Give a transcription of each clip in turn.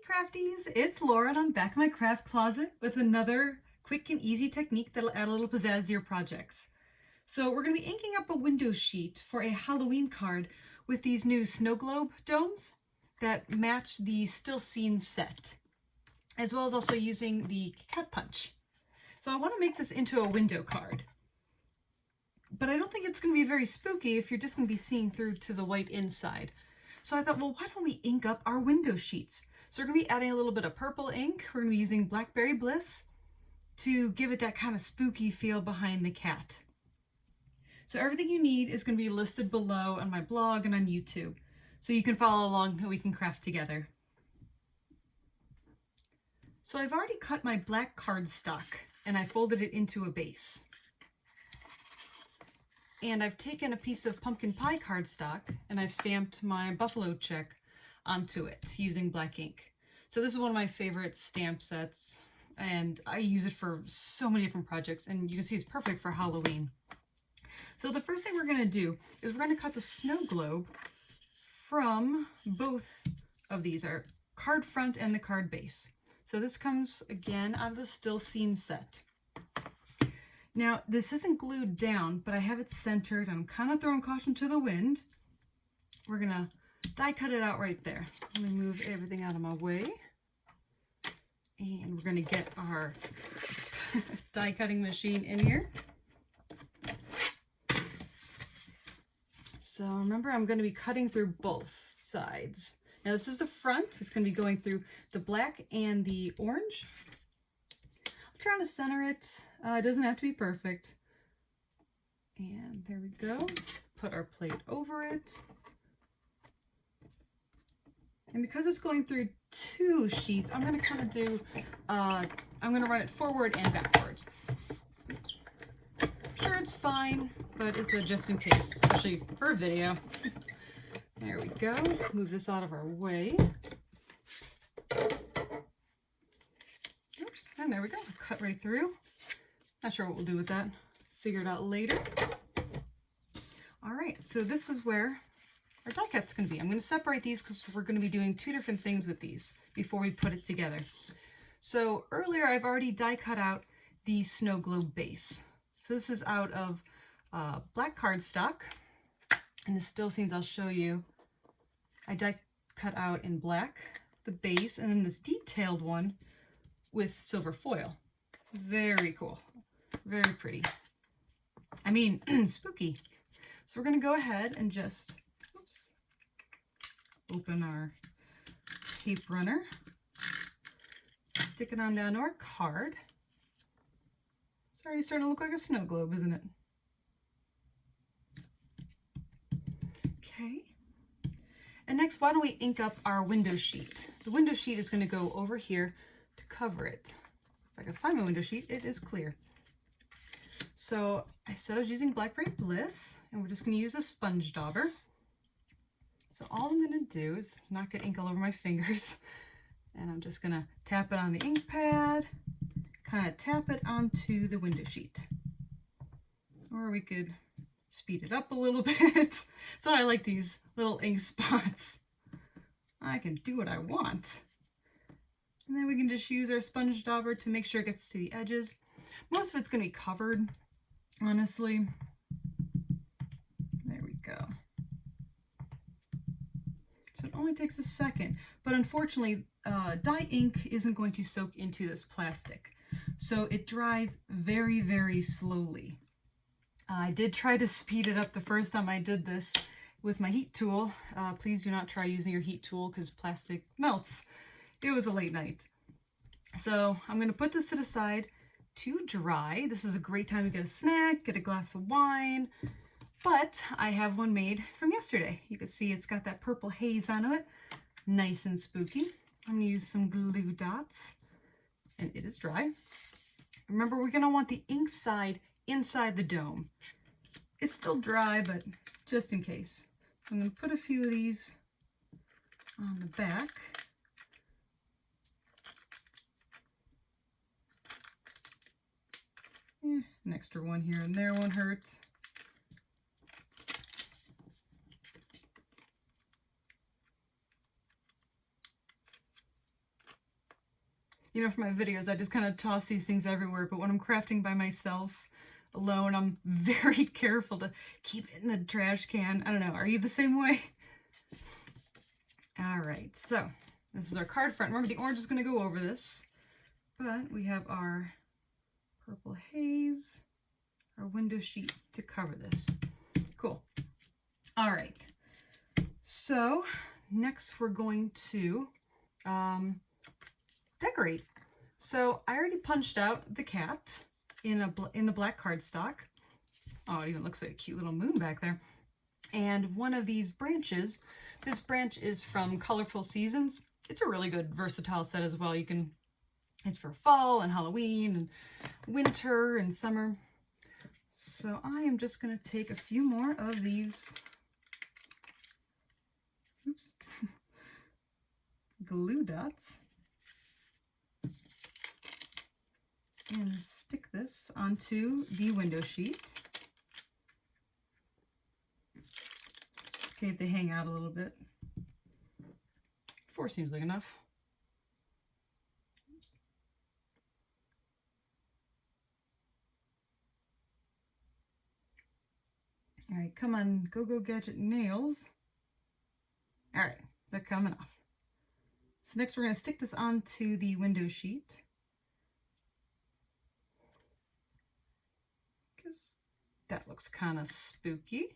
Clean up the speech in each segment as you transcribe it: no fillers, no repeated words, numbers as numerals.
crafties, it's Laura and I'm back in my craft closet with another quick and easy technique that'll add a little pizzazz to your projects. So we're going to be inking up a window sheet for a Halloween card with these new snow globe domes that match the still scene set, as well as also using the cat punch. So I want to make this into a window card, but I don't think it's going to be very spooky if you're just going to be seeing through to the white inside. So I thought, well, why don't we ink up our window sheets? So we're going to be adding a little bit of purple ink. We're going to be using Blackberry Bliss to give it that kind of spooky feel behind the cat. So everything you need is going to be listed below on my blog and on YouTube, so you can follow along and we can craft together. So I've already cut my black cardstock and I folded it into a base. And I've taken a piece of pumpkin pie cardstock and I've stamped my buffalo check onto it using black ink. So this is one of my favorite stamp sets and I use it for so many different projects, and you can see it's perfect for Halloween. So the first thing we're going to do is we're going to cut the snow globe from both of these, our card front and the card base. So this comes again out of the still scene set. Now, this isn't glued down, but I have it centered. I'm kind of throwing caution to the wind. We're going to die cut it out right there. Let me move everything out of my way. And we're going to get our die cutting machine in here. So remember, I'm going to be cutting through both sides. Now this is the front. It's going to be going through the black and the orange. I'm trying to center it. It doesn't have to be perfect. And there we go. Put our plate over it. And because it's going through two sheets, I'm going to kind of do, I'm going to run it forward and backwards. Oops. I'm sure it's fine, but it's a just in case, especially for a video. There we go. Move this out of our way. Oops, and there we go. Cut right through. Not sure what we'll do with that. Figure it out later. All right, so this is where our die cut's going to be. I'm going to separate these because we're going to be doing two different things with these before we put it together. So earlier I've already die cut out the snow globe base. So this is out of black cardstock, and the still scenes I'll show you. I die cut out in black the base, and then this detailed one with silver foil. Very cool. Very pretty. I mean, spooky. So we're going to go ahead and just open our tape runner, stick it on down to our card. It's already starting to look like a snow globe, isn't it? Okay. And next, why don't we ink up our window sheet? The window sheet is going to go over here to cover it. If I can find my window sheet, it is clear. So I said I was using Blackberry Bliss, and we're just going to use a sponge dauber. So all I'm going to do is not get ink all over my fingers, and I'm just going to tap it on the ink pad, kind of tap it onto the window sheet. Or we could speed it up a little bit. So I like these little ink spots. I can do what I want. And then we can just use our sponge dauber to make sure it gets to the edges. Most of it's going to be covered, honestly. There we go. So it only takes a second, but unfortunately, dye ink isn't going to soak into this plastic. So it dries very, very slowly. I did try to speed it up the first time I did this with my heat tool. Please do not try using your heat tool because plastic melts. It was a late night. So I'm going to put this to the side to dry. This is a great time to get a snack, get a glass of wine. But I have one made from yesterday. You can see it's got that purple haze on it. Nice and spooky. I'm going to use some glue dots. And it is dry. Remember, we're going to want the ink side inside the dome. It's still dry, but just in case. So I'm going to put a few of these on the back. An extra one here and there won't hurt. you know, for my videos, I just kind of toss these things everywhere. But when I'm crafting by myself, alone, I'm very careful to keep it in the trash can. I don't know. Are you the same way? All right. So this is our card front. Remember, the orange is going to go over this. But we have our purple haze, our window sheet to cover this. Cool. All right. So next we're going to decorate. So I already punched out the cat in the black cardstock. Oh, it even looks like a cute little moon back there. And one of these branches, this branch is from Colorful Seasons. It's a really good versatile set as well. It's for fall and Halloween and winter and summer. So I am just going to take a few more of these glue dots and stick this onto the window sheet. Okay, if they hang out a little bit. 4 seems like enough. Oops. All right, come on, go gadget nails. All right, they're coming off. So next we're going to stick this onto the window sheet. Because that looks kind of spooky.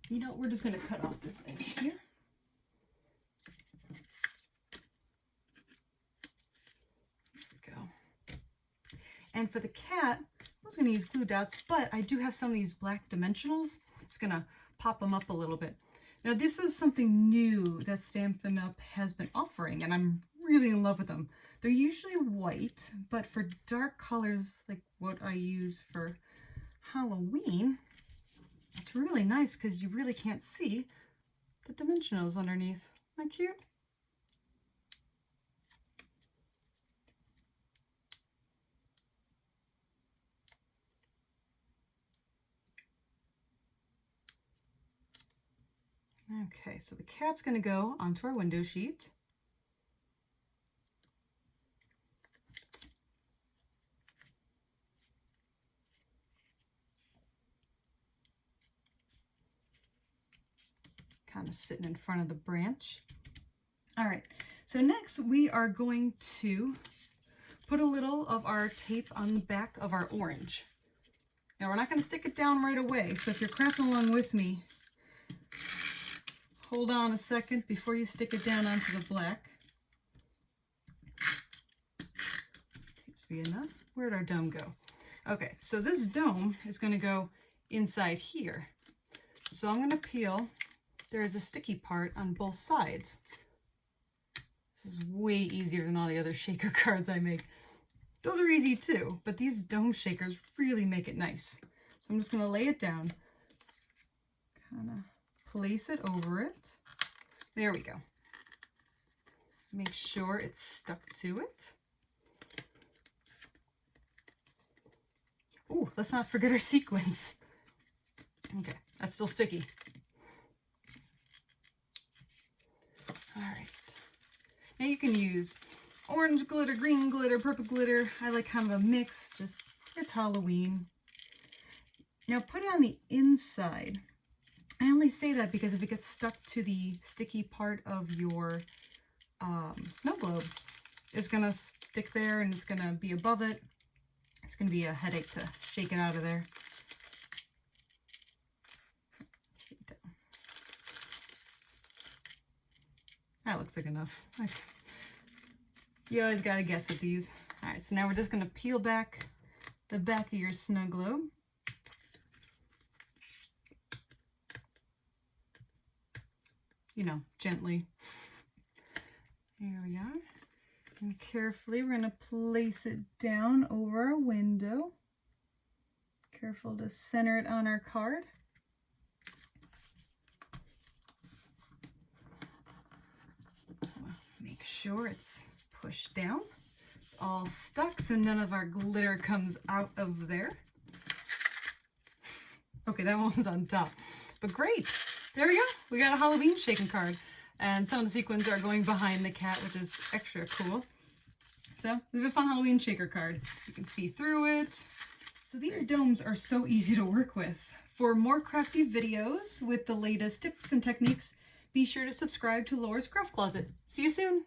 You know, we're just going to cut off this edge here. There we go. And for the cat, I was going to use glue dots, but I do have some of these black dimensionals. Just going to pop them up a little bit. Now this is something new that Stampin' Up! Has been offering, and I'm really in love with them. They're usually white, but for dark colors like what I use for Halloween, it's really nice because you really can't see the dimensionals underneath. Isn't that cute? Okay, so the cat's going to go onto our window sheet. Kind of sitting in front of the branch. All right, so next we are going to put a little of our tape on the back of our orange. Now we're not going to stick it down right away, so if you're crafting along with me, hold on a second before you stick it down onto the black. Seems to be enough. Where'd our dome go? Okay, so this dome is going to go inside here. So I'm going to peel. There is a sticky part on both sides. This is way easier than all the other shaker cards I make. Those are easy too, but these dome shakers really make it nice. So I'm just going to lay it down, kind of place it over it. There we go. Make sure it's stuck to it. Ooh, let's not forget our sequins. Okay, that's still sticky. All right. Now you can use orange glitter, green glitter, purple glitter. I like kind of a mix, just it's Halloween. Now put it on the inside. I only say that because if it gets stuck to the sticky part of your snow globe, it's going to stick there and it's going to be above it. It's going to be a headache to shake it out of there. That looks like enough. You always got to guess with these. All right, so now we're just going to peel back the back of your snow globe. You know, gently. Here we are. And carefully, we're going to place it down over our window. Careful to center it on our card. Make sure it's pushed down. It's all stuck so none of our glitter comes out of there. Okay, that one was on top. But great. There we go. We got a Halloween shaking card. And some of the sequins are going behind the cat, which is extra cool. So we have a fun Halloween shaker card. You can see through it. So these domes are so easy to work with. For more crafty videos with the latest tips and techniques, be sure to subscribe to Laura's Craft Closet. See you soon!